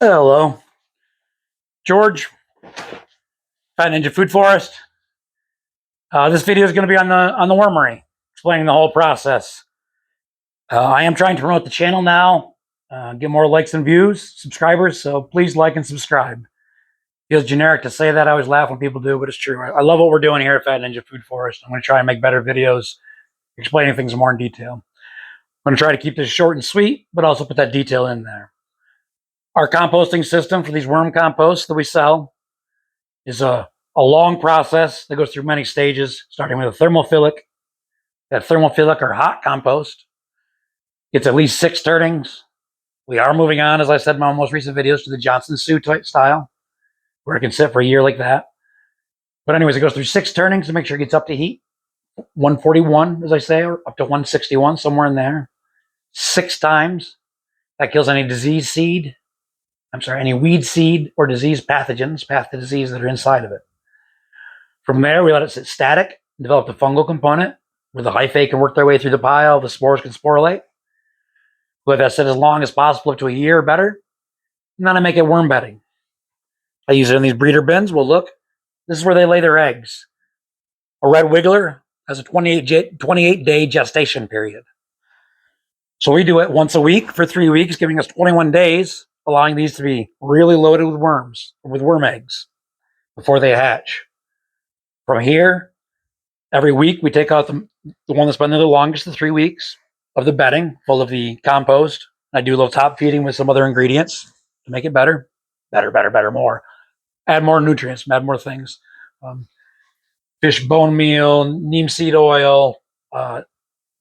Hello, George, Fat Ninja Food Forest. This video is going to be on the wormery, explaining the whole process. I am trying to promote the channel now, get more likes and views, subscribers. So please like and subscribe. Feels generic to say that. I always laugh when people do, but it's true. I love what we're doing here at Fat Ninja Food Forest. I'm going to try and make better videos, explaining things more in detail. I'm going to try to keep this short and sweet, but also put that detail in there. Our composting system for these worm composts that we sell is a long process that goes through many stages, starting with a thermophilic. That thermophilic or hot compost gets at least 6 turnings. We are moving on, as I said in my most recent videos, to the Johnson Sioux type style, where it can sit for a year like that. But anyways, it goes through 6 turnings to make sure it gets up to heat. 141, as I say, or up to 161, somewhere in there. 6 times. That kills any disease seed. Any weed seed or disease pathogens, path to disease that are inside of it. From there, we let it sit static and develop the fungal component where the hyphae can work their way through the pile, the spores can sporulate. We let that sit as long as possible, up to a year or better. And then I make it worm bedding. I use it in these breeder bins. Well, look, this is where they lay their eggs. A red wiggler has a 28-day gestation period. So we do it once a week for 3 weeks, giving us 21 days, allowing these to be really loaded with worms, with worm eggs, before they hatch. From here, every week we take out the one that's been there the longest, the 3 weeks of the bedding, full of the compost. I do a little top feeding with some other ingredients to make it better, more. Add more nutrients, add more things. Fish bone meal, neem seed oil,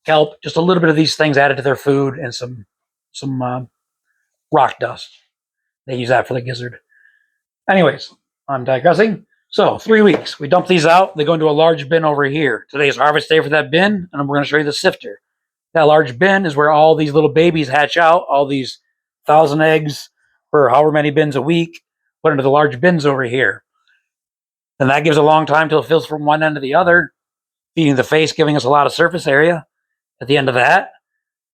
kelp, just a little bit of these things added to their food, and some rock dust. They use that for the gizzard. Anyways, I'm digressing. So 3 weeks, we dump these out. They go into a large bin over here. Today is harvest day for that bin, and we're going to show you the sifter. That large bin is where all these little babies hatch out, all these 1,000 eggs for however many bins a week, put into the large bins over here. And that gives a long time till it fills from one end to the other, feeding the face, giving us a lot of surface area. At the end of that,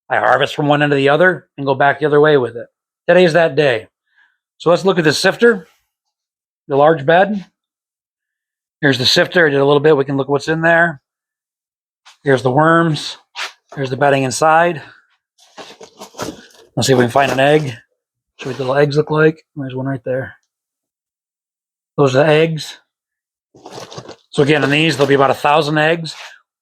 I harvest from one end to the other and go back the other way with it. Today's that day. So let's look at the sifter, the large bed. Here's the sifter. I did a little bit. We can look what's in there. Here's the worms. Here's the bedding inside. Let's see if we can find an egg. Show what the little eggs look like. There's one right there. Those are the eggs. So again, in these, there'll be about 1,000 eggs.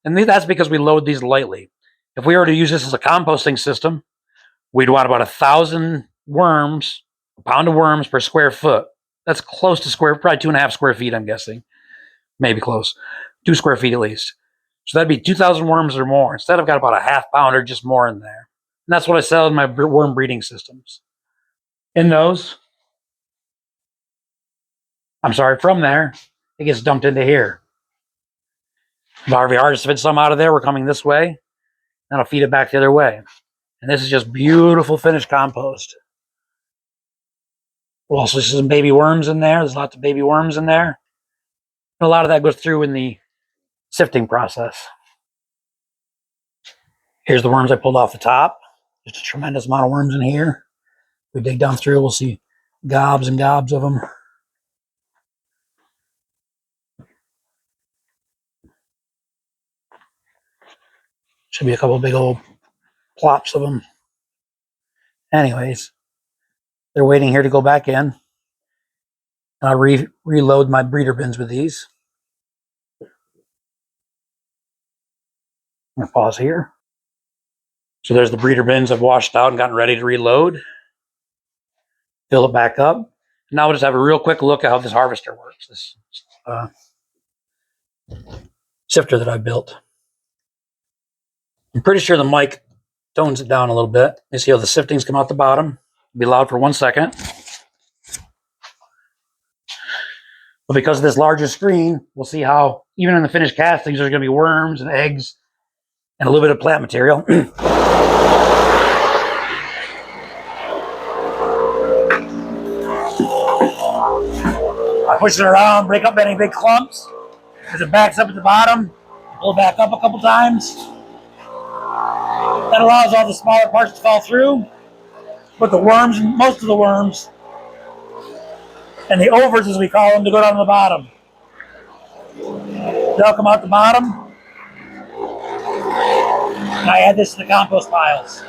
And that's because we load these lightly. If we were to use this as a composting system, we'd want about 1,000 worms, a pound of worms per square foot. That's close to probably 2.5 square feet, I'm guessing. Maybe close. 2 square feet at least. So that'd be 2,000 worms or more. Instead, I've got about a half pound or just more in there. And that's what I sell in my worm breeding systems. In those, from there, it gets dumped into here. I've already harvested some out of there. We're coming this way. And I'll feed it back the other way. And this is just beautiful finished compost. We'll also see some baby worms in there. There's lots of baby worms in there. And a lot of that goes through in the sifting process. Here's the worms I pulled off the top. Just a tremendous amount of worms in here. We dig down through, we'll see gobs and gobs of them. Should be a couple big old plops of them. Anyways, they're waiting here to go back in. I'll reload my breeder bins with these. I'm going to pause here. So there's the breeder bins I've washed out and gotten ready to reload. Fill it back up. Now we'll just have a real quick look at how this harvester works. This sifter that I built. I'm pretty sure the mic tones it down a little bit. You see how the siftings come out the bottom. It'll be loud for 1 second. But because of this larger screen, we'll see how even in the finished castings there's going to be worms and eggs and a little bit of plant material. I push it around, break up any big clumps. As it backs up at the bottom, pull it back up a couple times. That allows all the smaller parts to fall through. But the worms, most of the worms, and the overs, as we call them, to go down to the bottom. They'll come out the bottom, and I add this to the compost piles.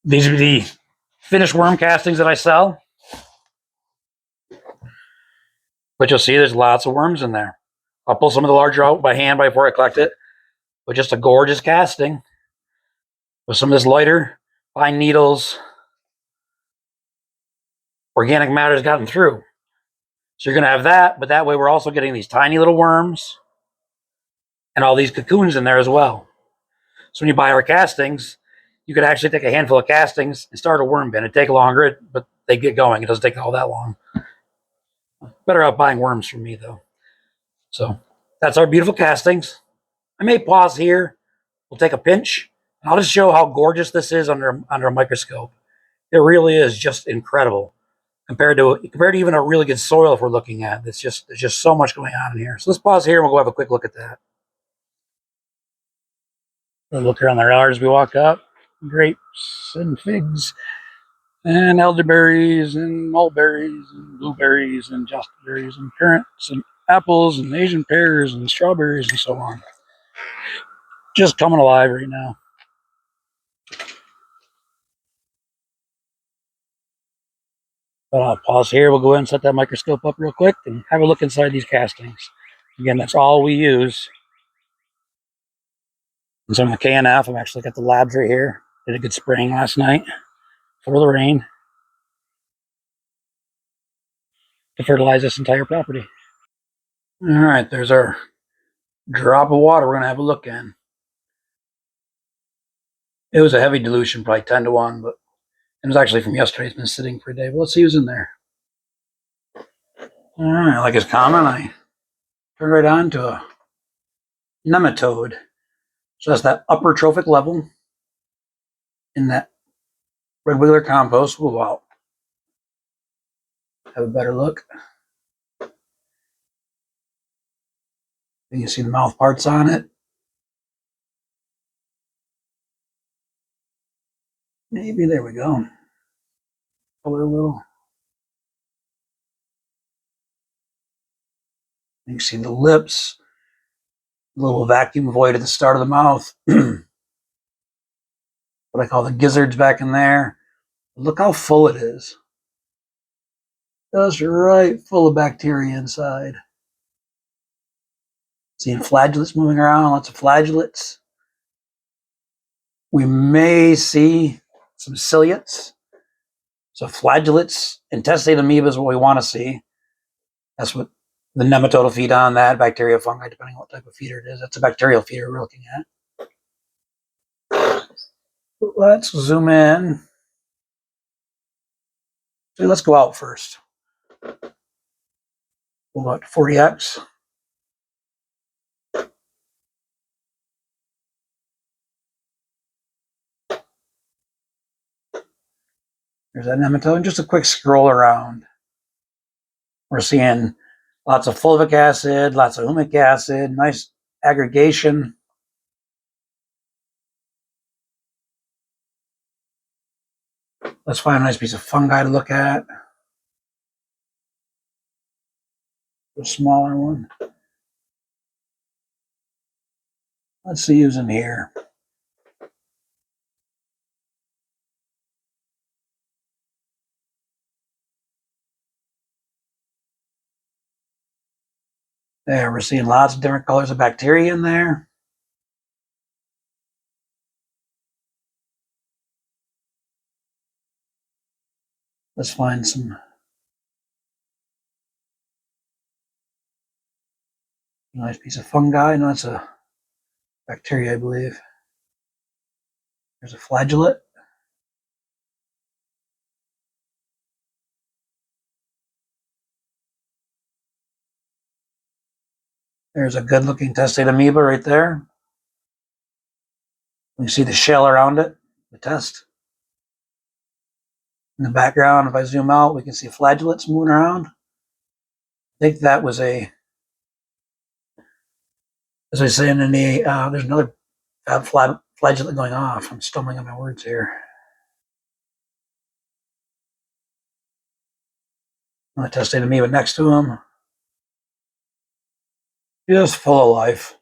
These are the finished worm castings that I sell. But you'll see there's lots of worms in there. I'll pull some of the larger out by hand before I collect it. But just a gorgeous casting with some of this lighter fine needles. Organic matter has gotten through. So you're going to have that, but that way we're also getting these tiny little worms and all these cocoons in there as well. So when you buy our castings, you could actually take a handful of castings and start a worm bin. It'd take longer, but they get going. It doesn't take all that long. Better out buying worms from me, though. So that's our beautiful castings. I may pause here. We'll take a pinch, and I'll just show how gorgeous this is under a microscope. It really is just incredible compared to even a really good soil if we're looking at. There's just so much going on in here. So let's pause here and we'll go have a quick look at that. We'll look around the yard as we walk up. Grapes and figs and elderberries and mulberries and blueberries and josterberries and currants and apples and Asian pears and strawberries and so on. Just coming alive right now. But I'll pause here. We'll go ahead and set that microscope up real quick and have a look inside these castings. Again, that's all we use. And some of the KNF, I've actually got the labs right here. Did a good spraying last night before the rain to fertilize this entire property. All right, there's our drop of water we're going to have a look in. It was a heavy dilution, probably 10 to 1, but it was actually from yesterday. It's been sitting for a day. But let's see who's in there. All right, like is common, I turn right on to a nematode. So that's that upper trophic level in that red wiggler compost. We'll go out. Have a better look. You can see the mouth parts on it. Maybe, there we go. Pull it a little. You can see the lips, a little vacuum void at the start of the mouth. What I call the gizzards back in there. Look how full it is. Just right full of bacteria inside. Seeing flagellates moving around, lots of flagellates. We may see some ciliates. So flagellates, intestate amoeba is what we want to see. That's what the nematode will feed on, that bacteria, fungi, depending on what type of feeder it is. That's a bacterial feeder we're looking at. Let's zoom in. So let's go out first. We'll go out to 40x. There's that nematode. Just a quick scroll around. We're seeing lots of fulvic acid, lots of humic acid, nice aggregation. Let's find a nice piece of fungi to look at. A smaller one. Let's see who's in here. There, we're seeing lots of different colors of bacteria in there. Let's find some nice piece of fungi. No, that's a bacteria, I believe. There's a flagellate. There's a good-looking testate amoeba right there. You can see the shell around it, the test. In the background, if I zoom out, we can see flagellates moving around. I think that was a, as I say in the, there's another flagellate going off. I'm stumbling on my words here. The testate amoeba next to him. Just full of life.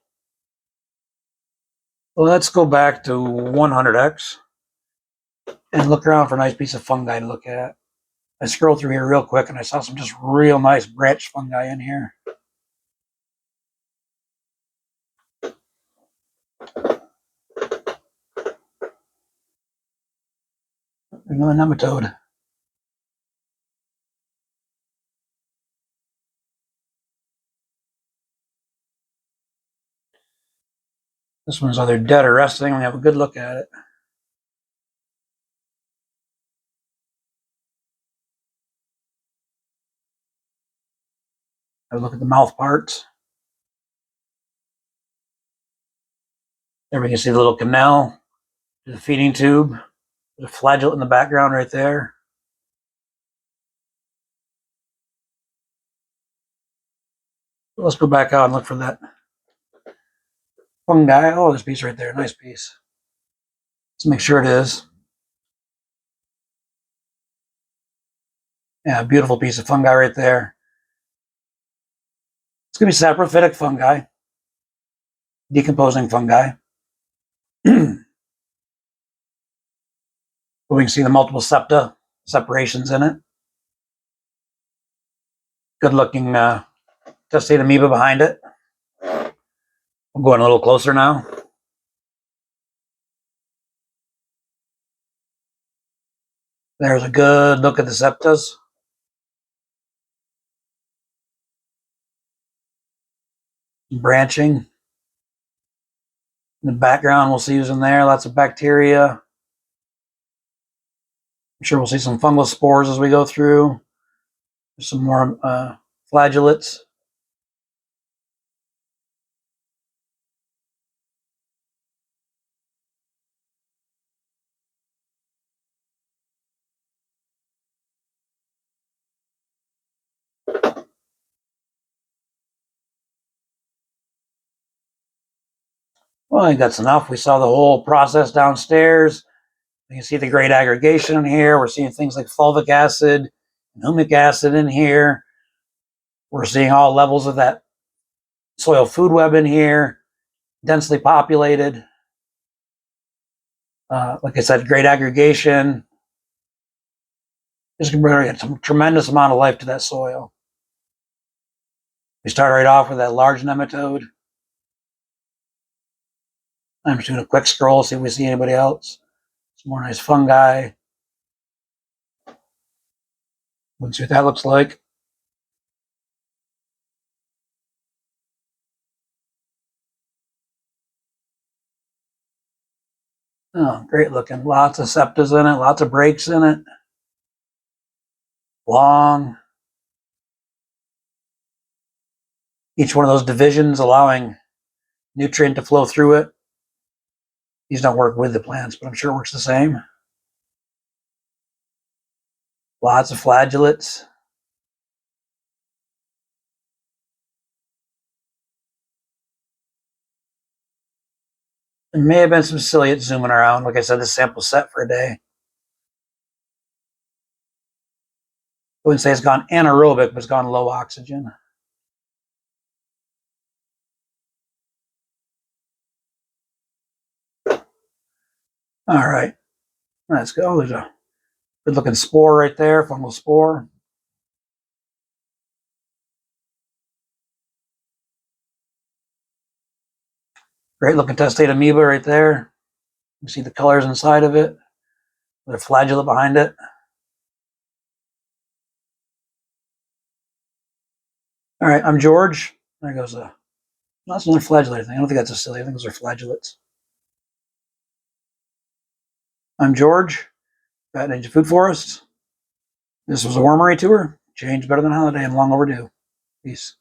Well, let's go back to 100x and look around for a nice piece of fungi to look at. I scrolled through here real quick and I saw some just real nice branch fungi in here. Another nematode. This one's either dead or resting. We have a good look at it. Have a look at the mouth parts. There we can see the little canal, the feeding tube. There's a flagellate in the background right there. Let's go back out and look for that fungi. Oh, this piece right there, nice piece. Let's make sure it is. Yeah, beautiful piece of fungi right there. It's going to be saprophytic fungi, decomposing fungi. We can see the multiple septa separations in it. Good looking testate amoeba behind it. I'm going a little closer now. There's a good look at the septas. Branching. In the background, we'll see who's in there. Lots of bacteria. I'm sure we'll see some fungal spores as we go through. There's some more flagellates. Well, I think that's enough. We saw the whole process downstairs. You can see the great aggregation in here. We're seeing things like fulvic acid and humic acid in here. We're seeing all levels of that soil food web in here, densely populated. Like I said, great aggregation. This can bring a tremendous amount of life to that soil. We start right off with that large nematode. I'm just doing a quick scroll, see if we see anybody else. Some more nice fungi. Let's see what that looks like. Oh, great looking. Lots of septas in it, lots of breaks in it. Long. Each one of those divisions allowing nutrient to flow through it. These don't work with the plants, but I'm sure it works the same. Lots of flagellates. There may have been some ciliate zooming around. Like I said, this sample's set for a day. I wouldn't say it's gone anaerobic, but it's gone low oxygen. All right, let's go. There's a good looking spore right there, fungal spore. Great looking testate amoeba right there. You see the colors inside of it. There's a flagellate behind it. All right, I'm George. There goes a, that's another flagellate thing. I don't think that's a cilia. I think those are flagellates. I'm George, Phat Ninja Food Forest. This was a wormery tour. Change better than holiday and long overdue. Peace.